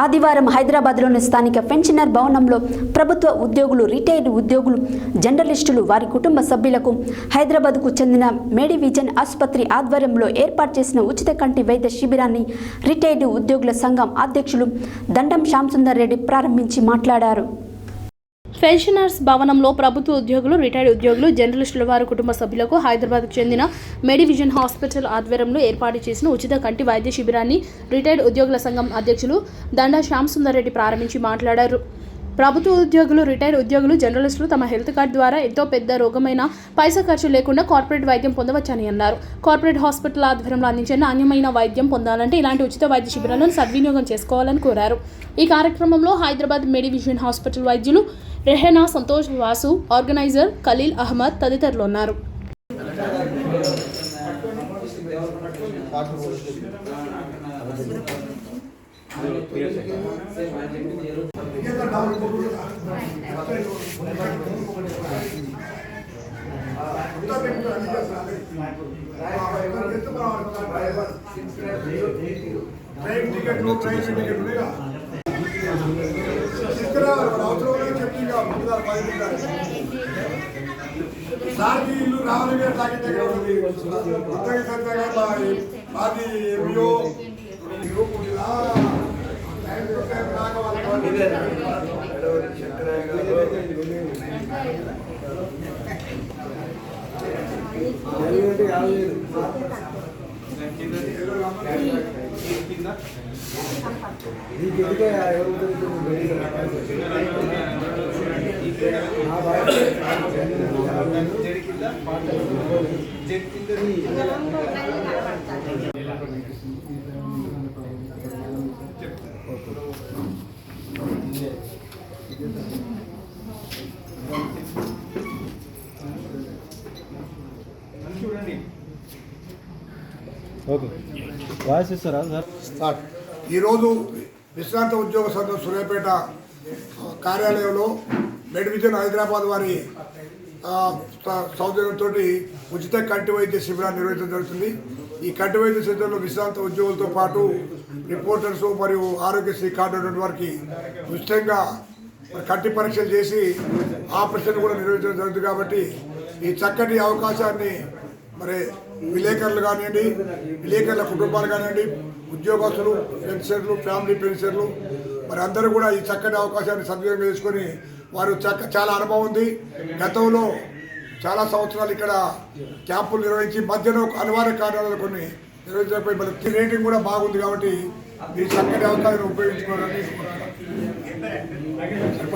ఆదివారం హైదరాబాద్లోని స్థానిక పెన్షనర్ భవనంలో ప్రభుత్వ ఉద్యోగులు, రిటైర్డ్ ఉద్యోగులు, జర్నలిస్టులు, వారి కుటుంబ సభ్యులకు హైదరాబాద్కు చెందిన మెడివిజన్ ఆసుపత్రి ఆధ్వర్యంలో ఏర్పాటు చేసిన ఉచిత కంటి వైద్య శిబిరాన్ని రిటైర్డ్ ఉద్యోగుల సంఘం అధ్యక్షులు దండం శ్యామసుందర్ రెడ్డి ప్రారంభించి మాట్లాడారు. పెన్షనర్స్ భవనంలో ప్రభుత్వ ఉద్యోగులు, రిటైర్డ్ ఉద్యోగులు, జర్నలిస్టుల వారి కుటుంబ సభ్యులకు హైదరాబాద్కు చెందిన మెడివిజన్ హాస్పిటల్ ఆధ్వర్యంలో ఏర్పాటు చేసిన ఉచిత కంటి వైద్య శిబిరాన్ని రిటైర్డ్ ఉద్యోగుల సంఘం అధ్యక్షులు దండా శ్యామసుందర్ రెడ్డి ప్రారంభించి మాట్లాడారు. ప్రభుత్వ ఉద్యోగులు, రిటైర్డ్ ఉద్యోగులు, జర్నలిస్టులు తమ హెల్త్ కార్డు ద్వారా ఎంతో పెద్ద రోగమైన పైసా ఖర్చు లేకుండా కార్పొరేట్ వైద్యం పొందవచ్చని అన్నారు. కార్పొరేట్ హాస్పిటల్ ఆధ్వర్యంలో అందించే నాణ్యమైన వైద్యం పొందాలంటే ఇలాంటి ఉచిత వైద్య శిబిరాలను సద్వినియోగం చేసుకోవాలని కోరారు. ఈ కార్యక్రమంలో హైదరాబాద్ మెడివిజన్ హాస్పిటల్ వైద్యులు రెహనా సంతోష్, వాసు, ఆర్గనైజర్ ఖలీల్ అహ్మద్ తదితరులు ఉన్నారు. సార్కి ఇల్లు రావాలి దగ్గర ఉంది. అది ఈరోజు విశ్రాంత ఉద్యోగ సంఘం సూర్యాపేట కార్యాలయంలో మెడివిజన్ హైదరాబాద్ వారి సౌజన్యంతో ఉచిత కంటి వైద్య శిబిరాన్ని నిర్వహించడం జరుగుతుంది. ఈ కంటి వైద్య శిబిరంలో విశ్రాంత ఉద్యోగులతో పాటు రిపోర్టర్స్ మరియు ఆరోగ్యశ్రీ కార్డు ఉన్నటువంటి వారికి ఉచితంగా కంటి పరీక్షలు చేసి ఆపరేషన్ కూడా నిర్వహించడం జరుగుతుంది. కాబట్టి ఈ చక్కటి అవకాశాన్ని మరి విలేకరులు కానివ్వండి, విలేకరుల కుటుంబాలు కానివ్వండి, ఉద్యోగస్తులు, పెన్షన్లు, ఫ్యామిలీ పెన్షన్లు మరి అందరూ కూడా ఈ చక్కటి అవకాశాన్ని సద్వినియోగం చేసుకొని వారు చాలా అనుభవం ఉంది. గతంలో చాలా సంవత్సరాలు ఇక్కడ క్యాంపులు నిర్వహించి మధ్యలో అనివార్య కారణాలు కొన్ని నిర్వహించకపోయి మరి రేటింగ్ కూడా బాగుంది. కాబట్టి ఈ చక్కటి అవకాశాన్ని ఉపయోగించుకోవాలని